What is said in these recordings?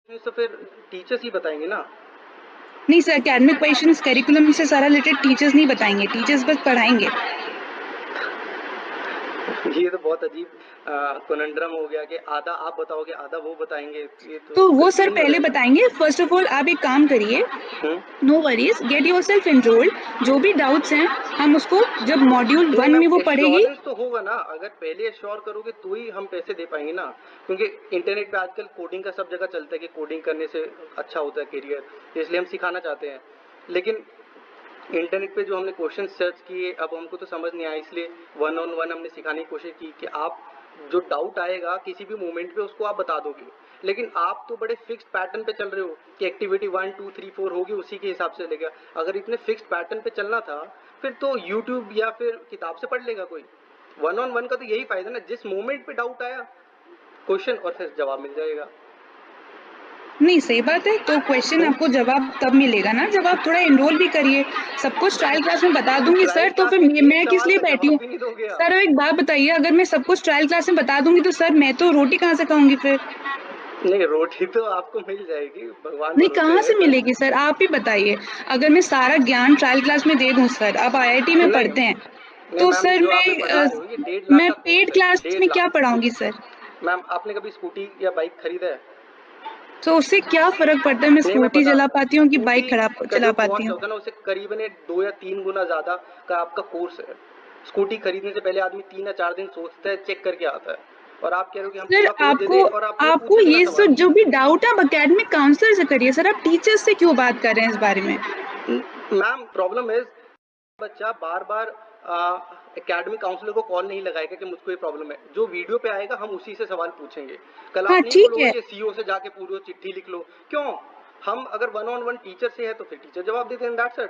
तो फिर टीचर्स ही बताएंगे ना। नहीं सर, एकेडमिक क्वेश्चंस करिकुलम से सारा रिलेटेड टीचर्स नहीं बताएंगे, टीचर्स बस पढ़ाएंगे। ये तो बहुत अजीब कनंड्रम हो गया कि आधा आप बताओगे आधा वो बताएंगे, ये तो तो वो सर कंफ्यूजन हो पहले जाएगा। बताएंगे। फर्स्ट ऑफ ऑल आप एक काम करिए, hmm. No worries, get yourself enrolled. जो भी डाउट्स हैं हम उसको जब मॉड्यूल नहीं 1 मैम, में वो पढ़ेगी। एश्योरेंस तो होगा ना, अगर पहले एश्योर करोगे तो ही हम पैसे दे पाएंगे ना। क्योंकि इंटरनेट पे आजकल कोडिंग का सब जगह चलता है कि कोडिंग करने से अच्छा होता है करियर, इसलिए हम सिखाना चाहते हैं। लेकिन इंटरनेट पे जो हमने क्वेश्चन सर्च किए, अब हमको तो समझ नहीं आया, इसलिए 1-on-1 हमने सिखाने की कोशिश की कि आप जो डाउट आएगा किसी भी मोमेंट पे उसको आप बता दोगे। लेकिन आप तो बड़े फिक्स्ड पैटर्न पे चल रहे हो कि एक्टिविटी 1 2 3 4 होगी, उसी के हिसाब से लेगा। अगर इतने फिक्स्ड पैटर्न पे चलना था फिर तो यूट्यूब या फिर किताब से पढ़ लेगा कोई। 1-on-1 का तो यही फायदा ना, जिस मोमेंट पे डाउट आया क्वेश्चन और फिर जवाब मिल जाएगा। नहीं सही बात है, तो क्वेश्चन आपको जवाब तब मिलेगा ना जब आप थोड़ा एनरोल भी करिए। सब कुछ ट्रायल क्लास में बता दूंगी ट्रायल सर, तो क्लास फिर में एक मैं किस सवाल लिए का बैठी जवाब हूँ? भी नहीं दोगे आप। सर एक बात बताइए, अगर मैं सब कुछ ट्रायल क्लास में बता दूंगी तो सर मैं तो रोटी कहाँ से खाऊंगी फिर? नहीं, रोटी तो आपको मिल जाएगी, भगवान नहीं भरोसे कहाँ है से बस। मिलेगी सर, आप ही बताइए। अगर मैं सारा ज्ञान ट्रायल क्लास में दे दूं सर, आप आईआईटी में नहीं पढ़ते हैं, नहीं तो मैम, सर जो आप पढ़ा रहे हो ये 1.5 लाख मैं का पेड कोर्स है, क्लास डेढ़ में क्या लाख पढ़ाऊंगी सर? मैम, आपने कभी स्कूटी या बाइक खरीदा है? तो उससे क्या फर्क पड़ता है मैं नहीं, मैं स्कूटी बता चला रहा हूँ, पाती हूँ कि बाइक स्कूटी खराब का चला जो पाती कॉस्ट हूँ? होगा ना उसे करीबन 2 या 3 गुना ज्यादा का आपका कोर्स है। स्कूटी खरीदने से पहले आदमी 3 या 4 दिन सोचता है, चेक करके आता है। और आप कह रहे हो कि हम सर पूरा कोर्स दे आपको दें और आप वो आपको पूछे बिना ये सवाल। सब जो भी डाउट है आप एकेडमिक काउंसलर से करिए सर, आप टीचर्स से क्यों बात कर रहे हैं इस बारे में? मैम प्रॉब्लम है, बच्चा बार बार एकेडमिक काउंसलर को कॉल नहीं लगाएगा कि मुझको ये प्रॉब्लम है। जो वीडियो पे आएगा हम उसी से सवाल पूछेंगे। कल हाँ आप नहीं ठीक बोलोगे है। कि सीईओ से जाके पूरी चिट्ठी लिख लो। क्यों? हम अगर 1-on-1 टीचर से है तो फिर टीचर जवाब देते हैं, दैट्स इट।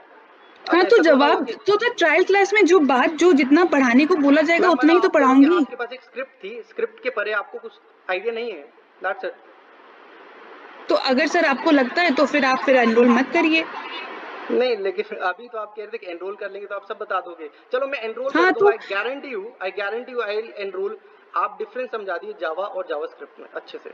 हाँ अच्छा तो ऐसा थोड़ा ना होगा जवाब कि तो ट्रायल क्लास में जो बात जो जितना पढ़ाने को बोला जाएगा मैम, उतना मतलब ही तो आप कह रहे हो कि पढ़ाऊंगी। आपके पास एक स्क्रिप्ट थी, स्क्रिप्ट के परे आपको कुछ आइडिया नहीं है, दैट्स इट। तो अगर सर आपको लगता है तो फिर आप फिर एनरोल मत करिए। नहीं, लेकिन अभी तो आप कह रहे थे कि एनरोल कर लेंगे तो आप सब बता दोगे। चलो मैं एनरोल कर हाँ दूंगा, तो I guarantee you I will enrol. आप डिफरेंस समझा दिए जावा और जावास्क्रिप्ट में अच्छे से।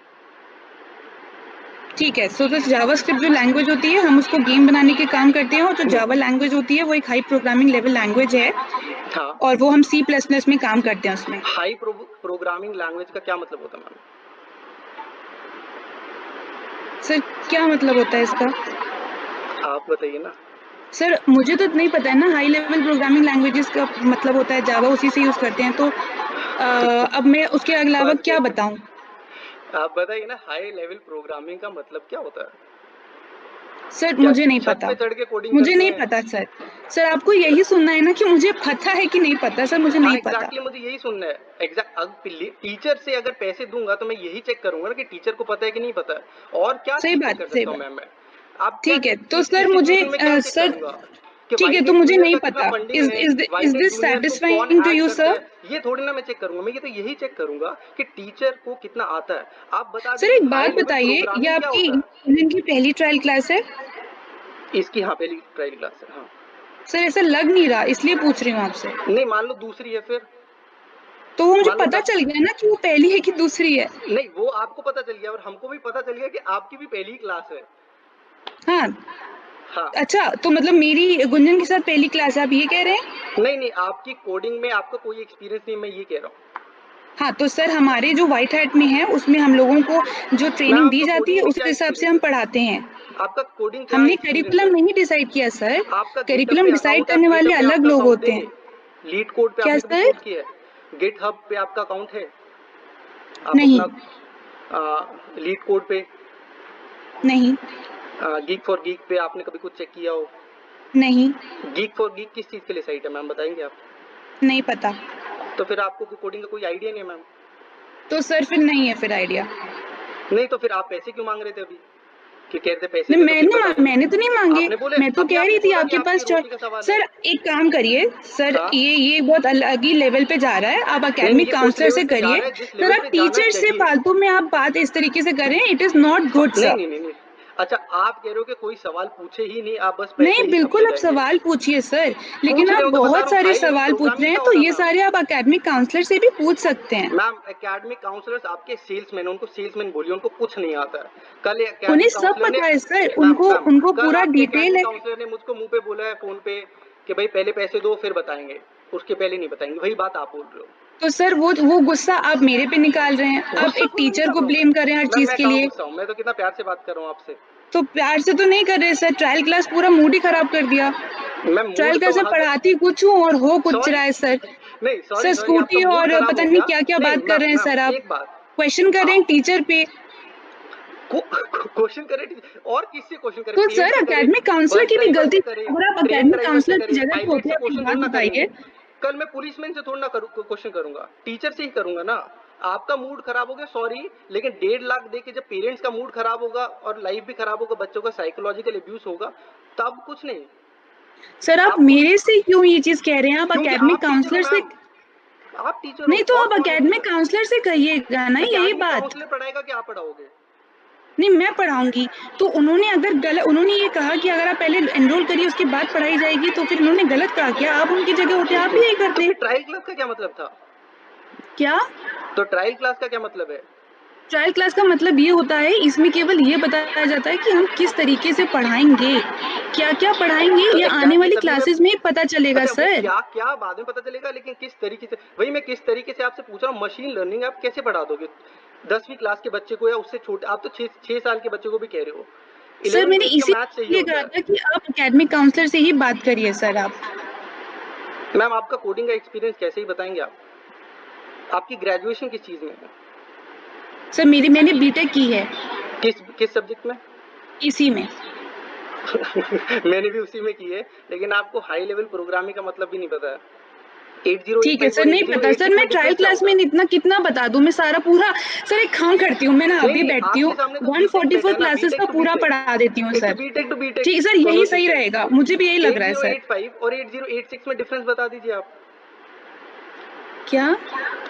ठीक है, सो तो जावास्क्रिप्ट जो लैंग्वेज होती है हम उसको गेम बनाने के काम करते हैं, और जो नहीं। जावा लैंग्वेज होती है वो एक हाई प्रोग्रामिंग लेवल लैंग्वेज है, हाँ। और वो हम सी प्लस प्लस में काम करते हैं उसमें। हाई प्रोग्रामिंग लैंग्वेज का क्या मतलब होता है मैम? सर क्या मतलब होता है इसका? आप बताइए ना। सर मुझे तो नहीं पता है ना, हाई लेवल प्रोग्रामिंग लैंग्वेजेस का मतलब होता है जावा, उसी से यूज करते हैं, तो अब मैं उसके अलावा बस क्या कर, बताऊं? आप बताइए ना, हाई लेवल प्रोग्रामिंग का मतलब क्या होता है? सर क्या मुझे नहीं छत पता, पे चढ़ के कोडिंग मुझे करते नहीं हैं? पता सर। सर आपको यही सुनना है ना कि मुझे पता है कि नहीं पता? सर मुझे हाँ नहीं पता। एग्जैक्टली, मुझे यही सुनना है। एग्जैक्ट टीचर से अगर पैसे दूंगा तो मैं यही चेक करूंगा ना कि टीचर को पता है कि नहीं पता है। और क्या सही चीज चेक बात, कर सही सकता हूँ बात। मैम मैं? आप क्या ठीक है तो इस सर मुझे सिचुएशन में क्या चेक सर करूंगा कि ठीक है वाइट तो हेड मुझे जूनियर नहीं का कितना पता। फंडिंग इज है, is white is head this junior को कौन सेटिस्फाइंग टू ऐड यू करता सर? है, ये थोड़ी ना मैं चेक करूंगा। मैं ये तो यही चेक करूंगा कि टीचर को कितना आता है। आप बता सर दीजिए एक हाई बात लेवल बताइए, ये प्रोग्रामिंग क्या आपकी होता है। इनकी पहली ट्रायल क्लास है? इसकी हाँ पहली ट्रायल क्लास है हाँ। सर ऐसा लग नहीं रहा, इसलिए पूछ रही हूँ आपसे। नहीं, मान लो दूसरी है फिर। तो वो मुझे मान लो पता 10। चल गया ना कि वो पहली है कि दूसरी है। नहीं, वो आपको पता चल गया और हमको भी पता चल गया कि आपकी भी पहली क्लास है। हाँ। हाँ। अच्छा तो मतलब मेरी गुंजन के साथ पहली क्लास है, आप ये कह रहे हैं? नहीं नहीं, आपकी कोडिंग में आपका कोई एक्सपीरियंस नहीं, मैं ये कह रहा हूँ। हाँ तो सर हमारे जो व्हाइट हैट में है उसमें हम लोगों को जो मैं ट्रेनिंग दी आपका जाती है कोडिंग में उस क्या हिसाब से एक्सपीरियंस हम है? पढ़ाते हैं। आपका कोडिंग क्या हमने एक्सपीरियंस करिकुलम है? नहीं डिसाइड किया सर, आपका गिटहब करिकुलम पे डिसाइड अकाउंट है, आप करने वाले गिटहब पे अलग आपका लोग अकाउंट होते देंगे? हैं। लीड कोड पे क्या आपने कभी सर? कोड किया है? गिटहब पे आपका अकाउंट है? आप नहीं। अपना लीड कोड पे, नहीं। गीक फॉर गीक पे आपने कभी कुछ चेक किया हो? नहीं। गीक फॉर गीक किस चीज के लिए साइट है मैम, बताएंगे आप? नहीं पता। तो फिर आपको कोडिंग का कोई आइडिया नहीं है मैम? तो सर फिर नहीं है फिर आइडिया। नहीं तो फिर आप पैसे क्यों मांग रहे थे अभी? कि कह रहे थे पैसे नहीं दे दो फिर मैंने बता दूंगा। मैंने तो नहीं मांगे। आपने बोले, मैं तो अभी कह आपने रही थी बोला कि आपके आपकी पास रोटी का सवाल है। सर एक काम करिए सर, हाँ। ये बहुत अलग ही लेवल पे जा रहा है, आप नहीं नहीं, एकेडमिक ये उस काउंसलर लेवल से पे जा करिए। रहा है जिस सर लेवल आप पे जाना टीचर से चाहिए। फालतू में आप बात इस तरीके से कर रहे हैं, इट इज नॉट गुड नहीं सर। नहीं नहीं नहीं, अच्छा, आप कह रहे हो कि कोई सवाल पूछे ही नहीं, आप बस पैसे नहीं ही बिल्कुल आप समझे जाएंगे। सवाल पूछिए सर, लेकिन पूछ रहे आप हो तो बता बहुत रहा हूँ, सारे हाई लेवल सवाल पूछ रहे प्रोग्रामिंग हैं, क्या तो होता ये मैम? सारे आप एकेडमिक काउंसलर से भी पूछ सकते हैं। मैम एकेडमिक काउंसलर्स आपके सेल्समैन, उनको सेल्समैन बोलिए, उनको कुछ नहीं आता है। कल उन्हें एकेडमिक सब काउंसलर ने, पता है सर, मैम उनको मैम उनको कल पूरा आपके डिटेल एकेडमिक है। काउंसलर ने मुझको मुंह पे बोला है फोन पे कि भाई पहले पैसे दो फिर बताएंगे, उसके पहले नहीं बताएंगे। वही बात आप बोल रहे हो। तो सर वो गुस्सा आप मेरे पे निकाल रहे हैं, आप गुस्सा एक थोड़ी टीचर निकाल को रहा हूँ ब्लेम कर रहे हैं हर मैम, चीज मैं के कहाँ लिए। गुस्सा हूँ, मैं तो कितना प्यार से बात कर रहा हूँ आपसे। तो प्यार से तो नहीं कर रहे सर, ट्रायल क्लास पूरा मूड ही खराब कर दिया। मैं ट्रायल मूड तो क्लास में वहां पे, पढ़ाती कुछ हूँ और हो कुछ सॉरी रहा है सर। नहीं सर सॉरी आपका स्कूटी मूड और खराब पता हो नहीं गया। क्या क्या नहीं बात कर मैम रहे हैं मैम सर आप, एक बात, क्वेश्चन कर रहे हैं आप टीचर पे। क्वेश्चन करे और किससे क्वेश्चन करे, तो पेरेंट्स सर से करे, एकेडमिक काउंसलर बस की भी ड्राइवर गलती से है, करे, अगर आप ट्रेन एकेडमिक ड्राइवर से काउंसलर की करे, जगह पे पायलट होते से हैं अपनी क्वेश्चन बात थोड़ा ना करेंगे। बताइए। कल मैं पुलिसमैन से थोड़ा ना क्वेश्चन करूंगा, टीचर से ही करूंगा ना। आपका मूड खराब हो गया सॉरी, लेकिन 1.5 लाख दे के जब पेरेंट्स का मूड खराब होगा और लाइफ भी खराब होगा, बच्चों का साइकोलॉजिकल अब्यूज होगा, तब कुछ नहीं। सर आप आपको, मेरे से क्यों ये चीज कह रहे हैं, आप क्योंकि एकेडमिक आप टीचर हो काउंसलर से। मैम, आप टीचर हो, नहीं तो और आप कौन है एकेडमिक टीचर? काउंसलर से कहिएगा ना यही एकेडमिक बात। काउंसलर पढ़ाएगा कि आप पढ़ाओगे? नहीं मैं पढ़ाऊंगी, तो उन्होंने अगर गलत, उन्होंने ये कहा कि अगर आप पहले एनरोल करिए उसके बाद पढ़ाई जाएगी, तो फिर उन्होंने गलत कहा क्या? आप उनकी जगह होते आप भी यही तो करते। फिर ट्रायल क्लास का क्या मतलब था? क्या? तो ट्रायल क्लास का क्या मतलब है? ट्रायल क्लास का मतलब ये होता है, इसमें केवल ये बताया जाता है कि हम किस तरीके से पढ़ाएंगे, क्या क्या पढ़ाएंगे, तो ये आने एग्जैक्टली वाली तभी मैं, क्लासेस में ही पता चलेगा अच्छा वो सर। क्या क्या बाद में पता चलेगा, लेकिन किस तरीके से, वही मैं किस तरीके से आपसे पूछ रहा हूँ। मशीन लर्निंग आप कैसे पढ़ा दोगे 10वीं क्लास के बच्चे को, या उससे छोटे? आप तो 6 साल के बच्चे को भी कह रहे हो। सर 11 मैंने ट्वेल्थ का मैथ चाहिए इसीलिए होता कहा है। था कि आप एकेडमिक काउंसलर से ही बात करिए सर आप। मैम आपका कोडिंग का एक्सपीरियंस कैसे ही बताएंगे आप? आपकी ग्रेजुएशन किस चीज में है? सर मैंने बीटेक की है किस किस सब्जेक्ट में? इसी में। मैंने भी उसी में की है, लेकिन आपको हाई लेवल प्रोग्रामिंग का मतलब भी नहीं पता है। ठीक है 8085 सर, और नहीं पता सर, 8086 मैं में ट्रायल डिफरेंस क्या क्लास में होगा? इतना कितना बता दूं, मैं सारा पूरा। सर एक काम करती हूँ, मैं ना नहीं अभी नहीं, बैठती हूँ, आपके सामने तो बीटेक बैठा 144 है ना, क्लासेस बीटेक का टू पूरा बीटेक, पढ़ा देती हूँ it's sir. BTech to BTech ठीक सर, यही सही कॉन्वर्सेशन। रहेगा, मुझे भी यही लग रहा है सर। 8085 और 8086 में डिफरेंस बता दीजिए आप। क्या?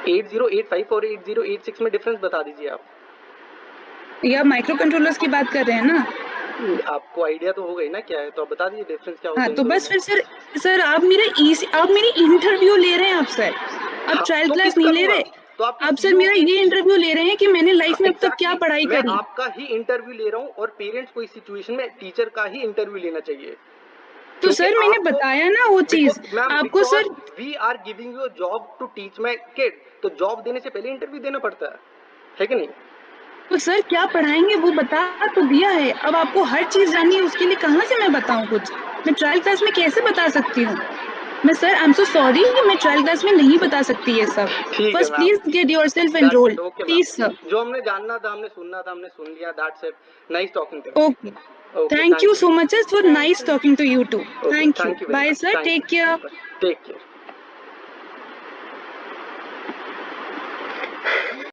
8085 और 8086 में डिफरेंस बता दीजिए आप। ये आप माइक्रो कंट्रोलर्स की बात कर रहे हैं ना? आपको आइडिया तो होगा ही ना क्या है, तो आप बता दीजिए डिफरेंस क्या हाँ होते हैं तो इन दोनों बस में। फिर सर आप मेरी इंटरव्यू ले रहे हैं आप सर, आप हाँ, ट्रायल तो क्लास नहीं किसका ले लूंगा? रहे। तो आपके आप सर सीईओ मेरा के ये इंटरव्यू ले रहे हैं कि मैंने लाइफ में अब तक क्या एग्जैक्टली, पढ़ाई मैं करी। आपका ही इंटरव्यू ले रहा हूँ, और पेरेंट्स को इस सिचुएशन में टीचर का ही इंटरव्यू लेना चाहिए। तो क्योंकि सर मैंने आपको, बताया ना वो चीज बिकॉज मैम आपको because sir. We are giving you job to teach my kid, तो जॉब देने से पहले इंटरव्यू देना पड़ता है कि नहीं? तो सर क्या पढ़ाएंगे वो बता तो दिया है, अब आपको हर चीज जाननी है, उसके लिए कहाँ से मैं बताऊं कुछ? मैं ट्रायल क्लास में कैसे बता सकती हूँ? मैं sir I am so sorry, मैं ट्रायल क्लास में नहीं बता सकती ये सब। ठीक है first ma'am, please get yourself that's enrolled it, okay ma'am. Please sir. जो हमने जानना था, हमने सुनना था, हमने सुन लिया, that's it. Nice talking to okay, you. Okay, thank you thank so you. Much for nice talking to you too. Okay, thank you, thank you very bye much, sir, thank take care. You, take care.